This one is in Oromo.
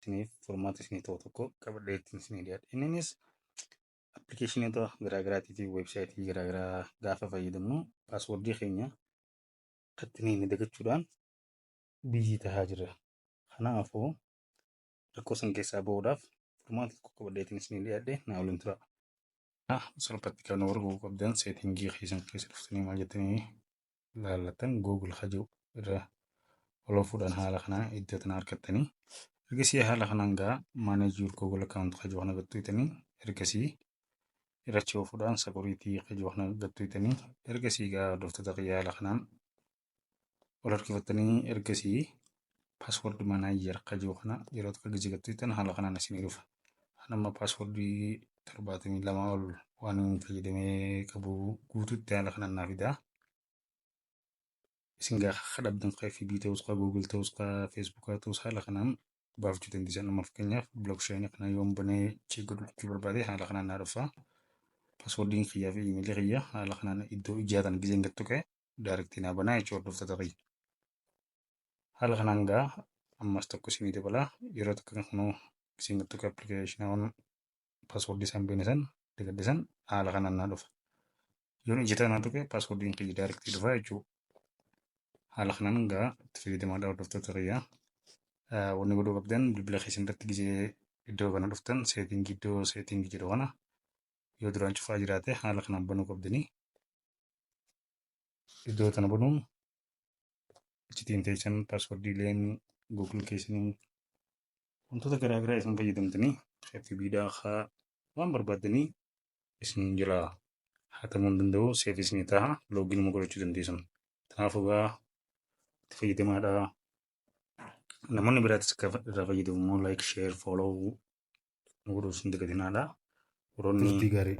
isiniif furmaata isinii ta'u tokko qabadhee ittiin isinii dhiyaadhe. Inninis appilikeeshinoota garaagaraatiif weebsaayitii garaagaraa gaafa fayyadamnu paaswordii keenya ittiin dagachuudhaan biizii tahaa jirra. Kanaafuu rakkoo san keessaa bahuudhaaf furmaata tokko qabadhee ittiin isinii dhiyaadhe naa waliin tura. Salphatti kan arguu qabdan seetingii keessan keessa dhuftanii maal jettanii laallatan Google hajuu irra oloofuudhaan haala kanaa iddoo tana argattanii ergasii haala kanaan gaa manage your Google account hajuu kana gattuutanii ergasii irrachi oofuudhaan security hajuu kana gattuutanii ergasii gaa hordoftoota qiyyaa haala kanaan ol harkifattanii ergasii paasword manager hajuu kana yeroo tokko gizii gattuutan haala kanaan isinii dhufa. Nama paaswordii 72 ol waan fayyadamee qabu guutuutti haala kanaan naaf fidaa. Isin gaa kadhabdan FB ta'us Google ta'us Facebook ta'us haala kanaan baafachuu dandeessan. Amma fakkeenyaaf blockchain kana yoon banee cheeggachuu barbaade haala kanaan naa dhufa. Paaswordiin kiyyaa fi iimeelii kiyyaa haala kanaan iddoo ijaatan gizeen gattu ka'e daarektii naa banaa jechuudha hordoftoota qiyya. Haala kanaan gaa ammas tokko isinii dabalaa yeroo tokko kanuu gizeen gattu ka'e appilikeeshinoon paaswordii isaan beenisan dagaddisan haala kanaan naa dhufa. Yoon ijaatan naa tuqe paaswordiin kiyya daarektii dhufa jechuudha. Haala kanaan gaa itti fayyadamaadha hordoftoota qiyyaa. Wanni godhuu qabdan bilbila keessan irratti gizee iddoo kana dhuftan seetingii jedhu kana yoo duraan cufaa jiraate haala kanaan banuu qabdanii iddoo tana banuun achitiin teessan paaswordiileen Google keessanii wantoota garaagaraa isin fayyadamtanii FB'dhaa waan barbaaddanii isin jala hatamuu hin danda'u seef isinii ta'a loogiin godhachuu dandeessan. Kanaafuu gaa itti fayyadamaadha. Namoonni biraatis akka irraa fayyadamu like, share, follow nu godhuus hin dagatinaadha. Turtii gaarii.